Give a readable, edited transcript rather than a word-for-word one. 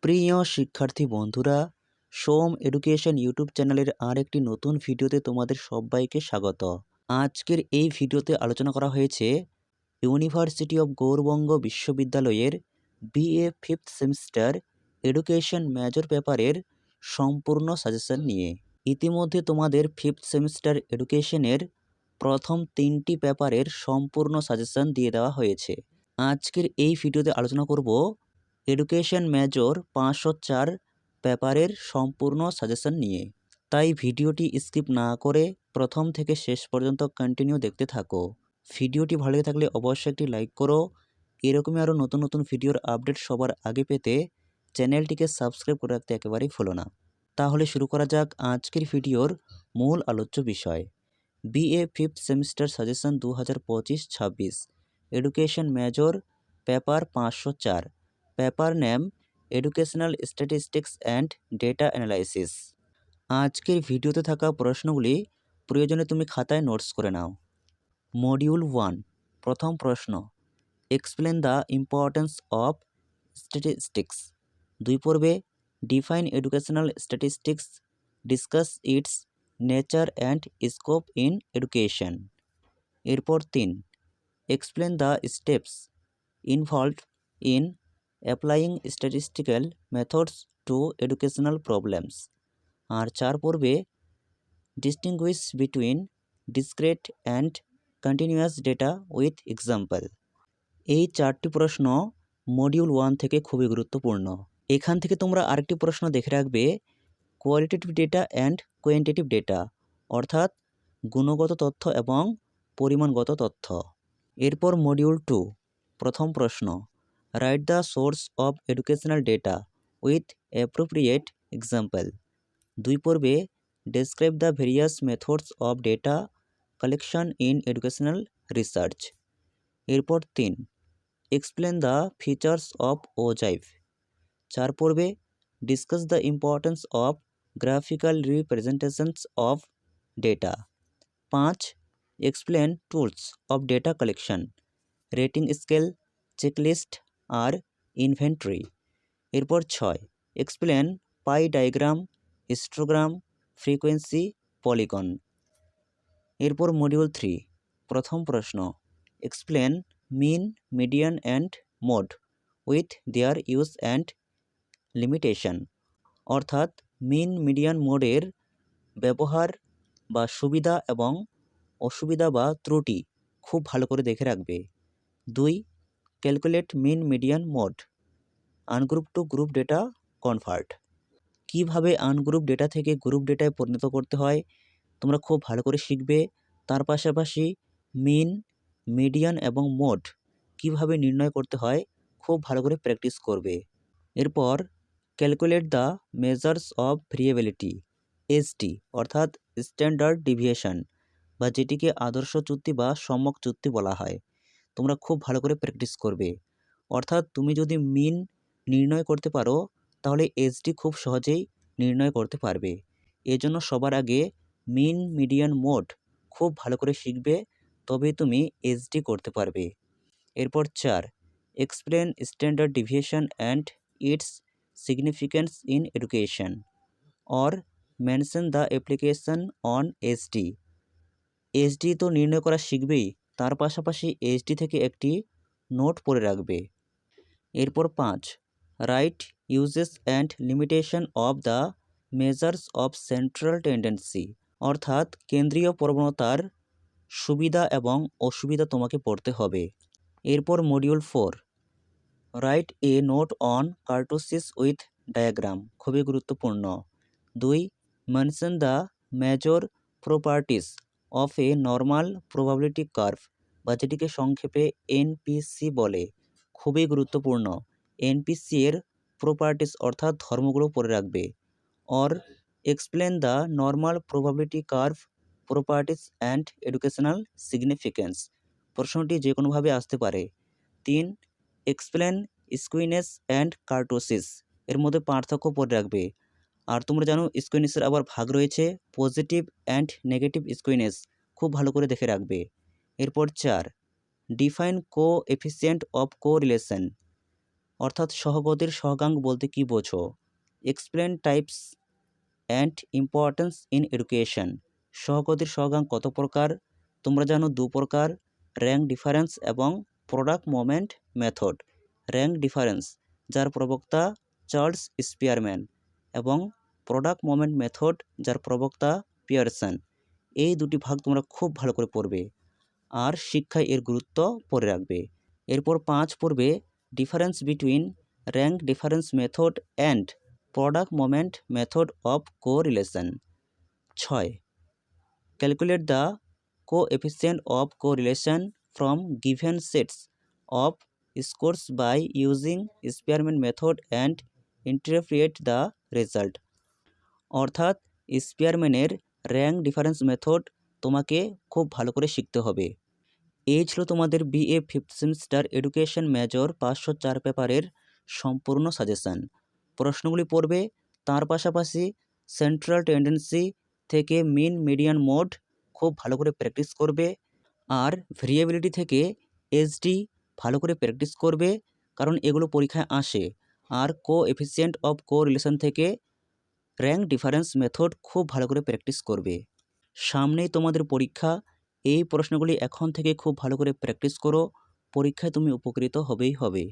প্রিয় শিক্ষার্থী বন্ধুরা, সোম এডুকেশন ইউটিউব চ্যানেলের আর একটি নতুন ভিডিওতে তোমাদের সবাইকে স্বাগত। আজকের এই ভিডিওতে আলোচনা করা হয়েছে ইউনিভার্সিটি অফ গৌড়বঙ্গ বিশ্ববিদ্যালয়ের BA fifth semester education major পেপারের সম্পূর্ণ সাজেশন নিয়ে। ইতিমধ্যে তোমাদের ফিফথ সেমিস্টার এডুকেশনের প্রথম 3টি পেপারের সম্পূর্ণ সাজেশন দিয়ে দেওয়া হয়েছে। আজকের এই ভিডিওতে আলোচনা করব এডুকেশন মেজর 504 পেপারের সম্পূর্ণ সাজেশন নিয়ে। তাই ভিডিওটি স্কিপ না করে প্রথম থেকে শেষ পর্যন্ত কন্টিনিউ দেখতে থাকো। ভিডিওটি ভালো লেগে থাকলে অবশ্যই একটি লাইক করো। এরকমই আরও নতুন নতুন ভিডিওর আপডেট সবার আগে পেতে চ্যানেলটিকে সাবস্ক্রাইব করে রাখতে একেবারেই ভুলো না। তাহলে শুরু করা যাক আজকের ভিডিওর মূল আলোচ্য বিষয়, BA fifth semester suggestion 2025-26 education major paper 504, paper name educational statistics and data analysis. আজকের ভিডিওতে থাকা প্রশ্নগুলি প্রয়োজনে তুমি খাতায় নোটস করে নাও। মডিউল 1, প্রথম প্রশ্ন, explain the importance of statistics. 2 পর্বে define educational statistics, discuss its nature and scope in education. এরপর 3, explain the steps involved in applying statistical methods to educational problems. আর 4 পর্বে distinguish between discrete and continuous data with example. এই 4টি প্রশ্ন module 1 থেকে খুবই গুরুত্বপূর্ণ। এখান থেকে তোমরা আরেকটি প্রশ্ন দেখে রাখবে, qualitative data and quantitative data, অর্থাৎ গুণগত তথ্য এবং পরিমাণগত তথ্য। এরপর মডিউল 2, প্রথম প্রশ্ন, write the source of educational data with appropriate example. 2 পর্বে describe the various methods of data collection in educational research. এরপর 3, explain the features of ogive. 4 পর্বে discuss the importance of graphical representations of data. 5, explain tools of data collection, rating scale, checklist আর inventory. এরপর 6, explain pie diagram, histogram, frequency, polygon. এরপর module 3, প্রথম প্রশ্ন, explain mean, median and mode with their use and limitation, অর্থাৎ মিন, median, মোডের ব্যবহার বা সুবিধা এবং অসুবিধা বা ত্রুটি খুব ভালো করে দেখে রাখবে। 2, calculate mean, median, mode, ungroup to group data convert. কিভাবে আনগ্রুপ ডেটা থেকে গ্রুপ ডেটায় পরিণত করতে হয় তোমরা খুব ভালো করে শিখবে। তার পাশাপাশি মিন, মিডিয়ান এবং মোড কিভাবে নির্ণয় করতে হয় খুব ভালো করে প্র্যাকটিস করবে। এরপর calculate the measures of variability, SD, অর্থাৎ স্ট্যান্ডার্ড ডিভিয়েশন, বা যেটিকে আদর্শ চুক্তি বা সম্যক চুক্তি বলা হয়, তোমরা খুব ভালো করে প্র্যাকটিস করবে। অর্থাৎ তুমি যদি মিন নির্ণয় করতে পারো তাহলে এসডি খুব সহজেই নির্ণয় করতে পারবে। এজন্য সবার আগে মিন, মিডিয়ান, মোড খুব ভালো করে শিখবে, তবে তুমি এসডি করতে পারবে। এরপর 4, explain standard deviation and it's significance in education or mention the application on SD. SD তো নির্ণয় করা শিখবেই, তার পাশাপাশি এসডি থেকে একটি নোট পড়ে রাখবে। এরপর 5, right uses and limitation of the measures of central tendency, অর্থাৎ কেন্দ্রীয় প্রবণতার সুবিধা এবং অসুবিধা তোমাকে পড়তে হবে। এরপর module 4, write a note on kurtosis with diagram, খুবই গুরুত্বপূর্ণ। 2, mention the major properties of A normal probability curve, বা যেটিকে সংক্ষেপে এনপিসি বলে, খুবই গুরুত্বপূর্ণ। এনপিসি এর প্রপার্টিস অর্থাৎ ধর্মগুলো পড়ে রাখবে। Or explain the normal probability curve properties and educational significance, প্রশ্নটি যে কোনোভাবে আসতে পারে। 3, এক্সপ্লেন স্কুইনেস অ্যান্ড কার্টোসিস, এর মধ্যে পার্থক্য পড়ে রাখবে। আর তোমরা জানো স্কুইনেসের আবার ভাগ রয়েছে, পজিটিভ অ্যান্ড নেগেটিভ স্কুইনেস, খুব ভালো করে দেখে রাখবে। এরপর 4, define coefficient of correlation, অর্থাৎ সহপদের সহগাঙ্ক বলতে কি বোঝো? Explain types and importance in education. সহপদের সহগাঙ্ক কত প্রকার? তোমরা জানো 2 প্রকার, র্যাঙ্ক ডিফারেন্স এবং product moment method. Rank difference যার প্রবক্তা চার্লস স্পিয়ারম্যান এবং প্রোডাক্ট মোমেন্ট মেথড যার প্রবক্তা পিয়ারসন। এই দুটি ভাগ তোমরা খুব ভালো করে পড়বে আর শিক্ষায় এর গুরুত্ব পড়ে রাখবে। এরপর 5 পড়বে difference between rank difference method and product moment method of correlation. 6 calculate the coefficient of correlation from given sets of scores by using Spearman method and interpret the result. অর্থাৎ স্পিয়ারম্যানের র্যাঙ্ক ডিফারেন্স মেথড তোমাকে খুব ভালো করে শিখতে হবে। এই ছিল তোমাদের BA 5th semester education major 504 পেপারের সম্পূর্ণ সাজেশান। প্রশ্নগুলি পড়বে, তার পাশাপাশি সেন্ট্রাল টেন্ডেন্সি থেকে মিন মিডিয়ান মোড খুব ভালো করে প্র্যাকটিস করবে আর ভেরিয়েবিলিটি থেকে এসডি ভালো করে প্র্যাকটিস করবে, কারণ এগুলো পরীক্ষায় আসে। আর কোএফিসিয়েন্ট অফ কোরিলেশন থেকে র্যাঙ্ক ডিফারেন্স মেথড খুব ভালো করে প্র্যাকটিস করবে। সামনেই তোমাদের পরীক্ষা, এই প্রশ্নগুলি এখন থেকে খুব ভালো করে প্র্যাকটিস করো, পরীক্ষায় তুমি উপকৃত হবেই হবে।